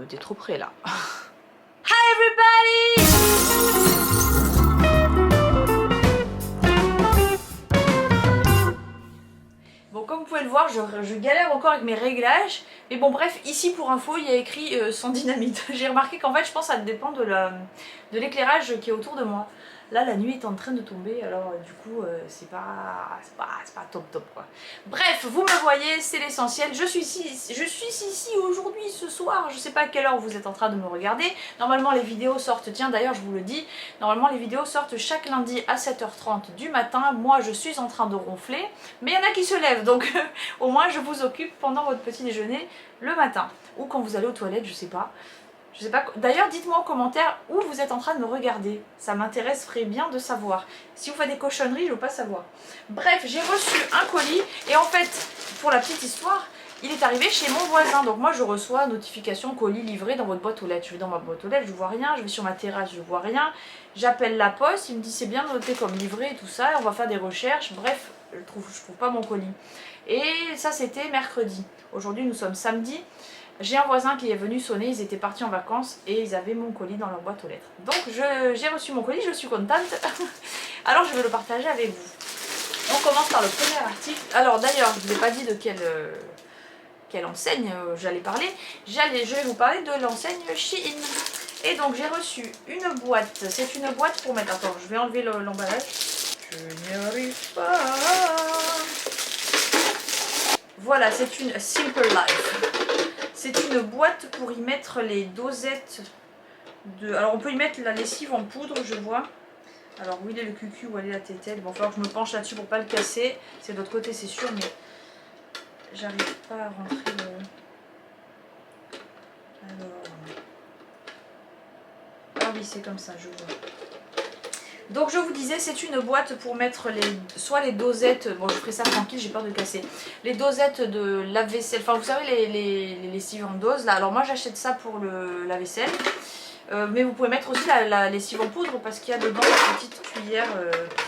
T'es trop près là. Hi everybody! Bon, comme vous pouvez le voir, je galère encore avec mes réglages. Mais bon, bref, ici pour info, il y a écrit sans dynamite. J'ai remarqué qu'en fait, je pense que ça dépend de l'éclairage qui est autour de moi. Là, la nuit est en train de tomber, alors du coup, c'est pas top quoi. Bref, vous me voyez, c'est l'essentiel. Je suis ici aujourd'hui, ce soir. Je sais pas à quelle heure vous êtes en train de me regarder. Normalement, les vidéos sortent, tiens d'ailleurs, je vous le dis, normalement les vidéos sortent chaque lundi à 7h30 du matin. Moi, je suis en train de ronfler, mais il y en a qui se lèvent, donc au moins je vous occupe pendant votre petit déjeuner le matin. Ou quand vous allez aux toilettes, je sais pas. Je sais pas. D'ailleurs, dites-moi en commentaire où vous êtes en train de me regarder. Ça m'intéresserait bien de savoir. Si vous faites des cochonneries, je veux pas savoir. Bref, j'ai reçu un colis et en fait, pour la petite histoire, il est arrivé chez mon voisin. Donc moi, je reçois notification colis livré dans votre boîte aux lettres. Je vais dans ma boîte aux lettres, je vois rien. Je vais sur ma terrasse, je vois rien. J'appelle la poste, il me dit c'est bien noté comme livré et tout ça. On va faire des recherches. Bref, je trouve pas mon colis. Et ça, c'était mercredi. Aujourd'hui, nous sommes samedi. J'ai un voisin qui est venu sonner, ils étaient partis en vacances et ils avaient mon colis dans leur boîte aux lettres. Donc j'ai reçu mon colis, je suis contente. Alors je vais le partager avec vous. On commence par le premier article. Alors d'ailleurs, je ne vous ai pas dit de quelle enseigne j'allais parler. Je vais vous parler de l'enseigne Shein. Et donc j'ai reçu une boîte. C'est une boîte pour mettre... Attends, je vais enlever l'emballage. Je n'y arrive pas. Voilà, c'est une Simple Life. C'est une boîte pour y mettre les dosettes de... Alors on peut y mettre la lessive en poudre, je vois. Alors où il est le cucu, où elle est la tételle. Bon, il va falloir que je me penche là-dessus pour pas le casser. C'est de l'autre côté, c'est sûr, mais j'arrive pas à rentrer le... Alors... Ah oui, c'est comme ça, je vois. Donc je vous disais, c'est une boîte pour mettre soit les dosettes, bon je ferai ça tranquille, j'ai peur de casser, les dosettes de lave-vaisselle, enfin vous savez les lessives en dose là, alors moi j'achète ça pour la vaisselle, mais vous pouvez mettre aussi la lessive en poudre parce qu'il y a dedans une petite cuillère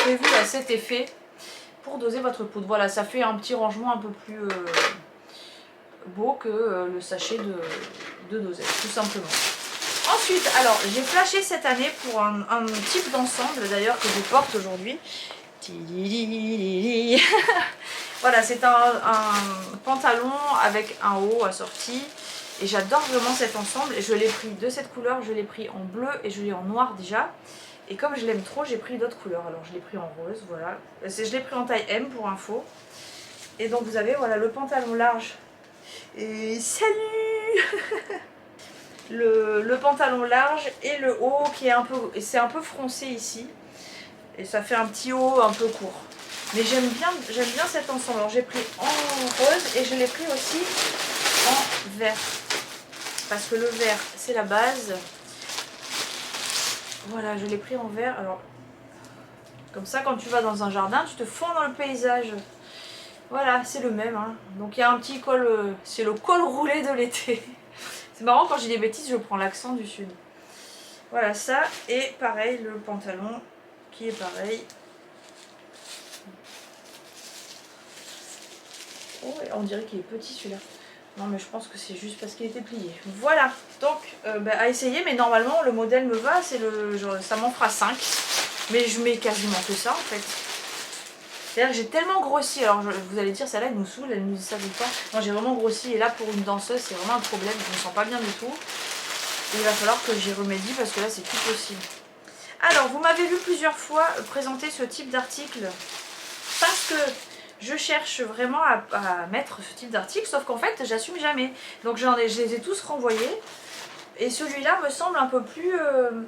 prévue à cet effet pour doser votre poudre. Voilà, ça fait un petit rangement un peu plus beau que le sachet de dosettes, tout simplement. Ensuite, alors j'ai flashé cette année pour un type d'ensemble d'ailleurs que je porte aujourd'hui. Voilà, c'est un pantalon avec un haut assorti. Et j'adore vraiment cet ensemble. Et je l'ai pris de cette couleur, je l'ai pris en bleu et je l'ai en noir déjà. Et comme je l'aime trop, j'ai pris d'autres couleurs. Alors je l'ai pris en rose, voilà. Je l'ai pris en taille M pour info. Et donc vous avez voilà le pantalon large. Et salut le pantalon large et le haut qui est un peu froncé ici et ça fait un petit haut un peu court, mais j'aime bien cet ensemble. Alors j'ai pris en rose et je l'ai pris aussi en vert parce que le vert c'est la base. Voilà, je l'ai pris en vert. Alors comme ça, quand tu vas dans un jardin, tu te fonds dans le paysage. Voilà, c'est le même hein. Donc il y a un petit col, c'est le col roulé de l'été. C'est marrant, quand j'ai des bêtises, je prends l'accent du sud. Voilà ça, et pareil, le pantalon qui est pareil. Oh, on dirait qu'il est petit celui-là. Non mais je pense que c'est juste parce qu'il était plié. Voilà, donc à essayer, mais normalement le modèle me va, ça m'en fera 5. Mais je mets quasiment que ça en fait. C'est-à-dire que j'ai tellement grossi, alors vous allez dire celle-là elle nous saoule, elle nous dit ça tout le temps. Moi j'ai vraiment grossi et là pour une danseuse c'est vraiment un problème, je me sens pas bien du tout. Et il va falloir que j'y remédie parce que là c'est plus possible. Alors vous m'avez vu plusieurs fois présenter ce type d'article parce que je cherche vraiment à mettre ce type d'article, sauf qu'en fait j'assume jamais. Donc je les ai tous renvoyés. Et celui-là me semble un peu plus...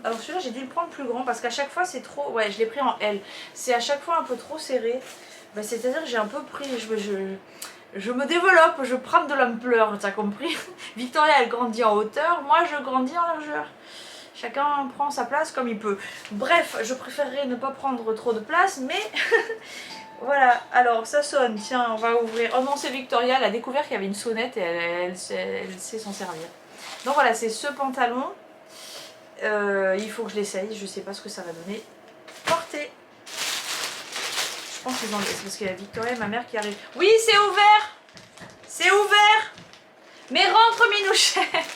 Alors celui-là j'ai dû le prendre plus grand parce qu'à chaque fois c'est trop... Ouais, je l'ai pris en L. C'est à chaque fois un peu trop serré. Bah, c'est-à-dire que j'ai un peu pris... Je me développe, je prends de l'ampleur, t'as compris? Victoria elle grandit en hauteur, moi je grandis en largeur. Chacun prend sa place comme il peut. Bref, je préférerais ne pas prendre trop de place, mais... Voilà, alors ça sonne, tiens, on va ouvrir. Oh non, c'est Victoria, elle a découvert qu'il y avait une sonnette et elle sait s'en servir. Donc voilà, c'est ce pantalon. Il faut que je l'essaye, je sais pas ce que ça va donner. Portez. Je pense qu'ils ont... C'est parce qu'il y a Victoria et ma mère qui arrivent. Oui, c'est ouvert. C'est ouvert. Mais rentre, Minouchette.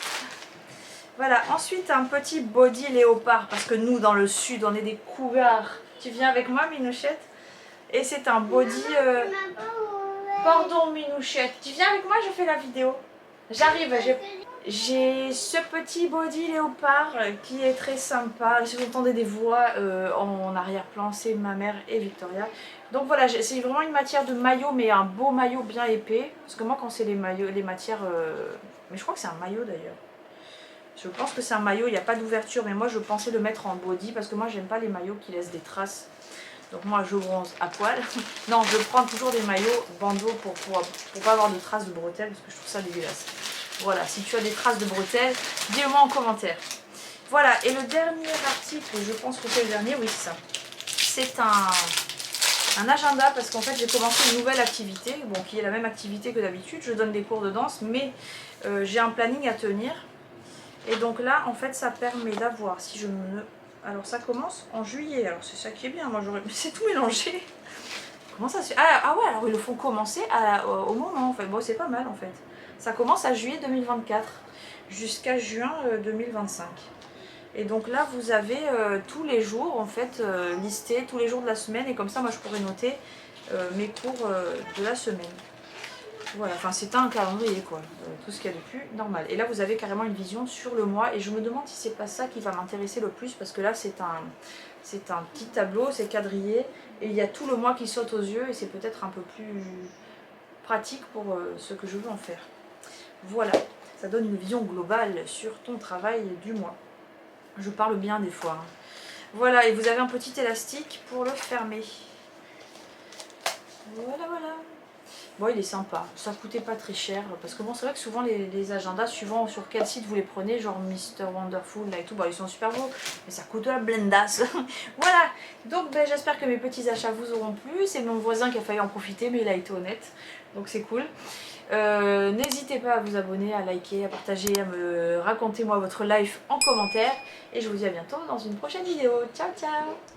Voilà, ensuite un petit body léopard, parce que nous dans le sud on est des cougards. Tu viens avec moi Minouchette? Et c'est un body... Pardon Minouchette, tu viens avec moi, je fais la vidéo. J'arrive, j'ai ce petit body léopard qui est très sympa. Si vous entendez des voix en arrière-plan, c'est ma mère et Victoria. Donc voilà, c'est vraiment une matière de maillot, mais un beau maillot bien épais. Parce que moi quand c'est les maillots, les matières... Mais je crois que c'est un maillot d'ailleurs. Je pense que c'est un maillot, il n'y a pas d'ouverture, mais moi je pensais le mettre en body parce que moi j'aime pas les maillots qui laissent des traces. Donc moi je bronze à poil. Non, je prends toujours des maillots bandeaux pour pas avoir de traces de bretelles parce que je trouve ça dégueulasse. Voilà, si tu as des traces de bretelles, dis-le-moi en commentaire. Voilà, et le dernier article, je pense que c'est le dernier, oui c'est ça. C'est un agenda parce qu'en fait j'ai commencé une nouvelle activité, bon qui est la même activité que d'habitude. Je donne des cours de danse, mais j'ai un planning à tenir. Et donc là, en fait, ça permet d'avoir, si je me... Alors ça commence en juillet, alors c'est ça qui est bien, moi j'aurais... C'est tout mélangé. Comment ça se fait? Ah ouais, alors ils le font commencer au moment, en fait. Bon, c'est pas mal, en fait. Ça commence à juillet 2024 jusqu'à juin 2025. Et donc là, vous avez tous les jours, en fait, listés, tous les jours de la semaine. Et comme ça, moi, je pourrais noter mes cours de la semaine. Voilà, enfin c'est un calendrier quoi, tout ce qu'il y a de plus normal. Et là vous avez carrément une vision sur le mois et je me demande si c'est pas ça qui va m'intéresser le plus parce que là c'est un petit tableau, c'est quadrillé et il y a tout le mois qui saute aux yeux et c'est peut-être un peu plus pratique pour ce que je veux en faire. Voilà, ça donne une vision globale sur ton travail du mois. Je parle bien des fois. Hein. Voilà, et vous avez un petit élastique pour le fermer. Voilà, voilà. Bon, il est sympa, ça coûtait pas très cher parce que bon, c'est vrai que souvent les agendas, suivant sur quel site vous les prenez, genre Mr Wonderful là et tout, bah, ils sont super beaux, mais ça coûte la blendasse. Voilà, donc ben, j'espère que mes petits achats vous auront plu. C'est mon voisin qui a failli en profiter, mais il a été honnête, donc c'est cool. N'hésitez pas à vous abonner, à liker, à partager, à me raconter moi votre life en commentaire et je vous dis à bientôt dans une prochaine vidéo. Ciao ciao.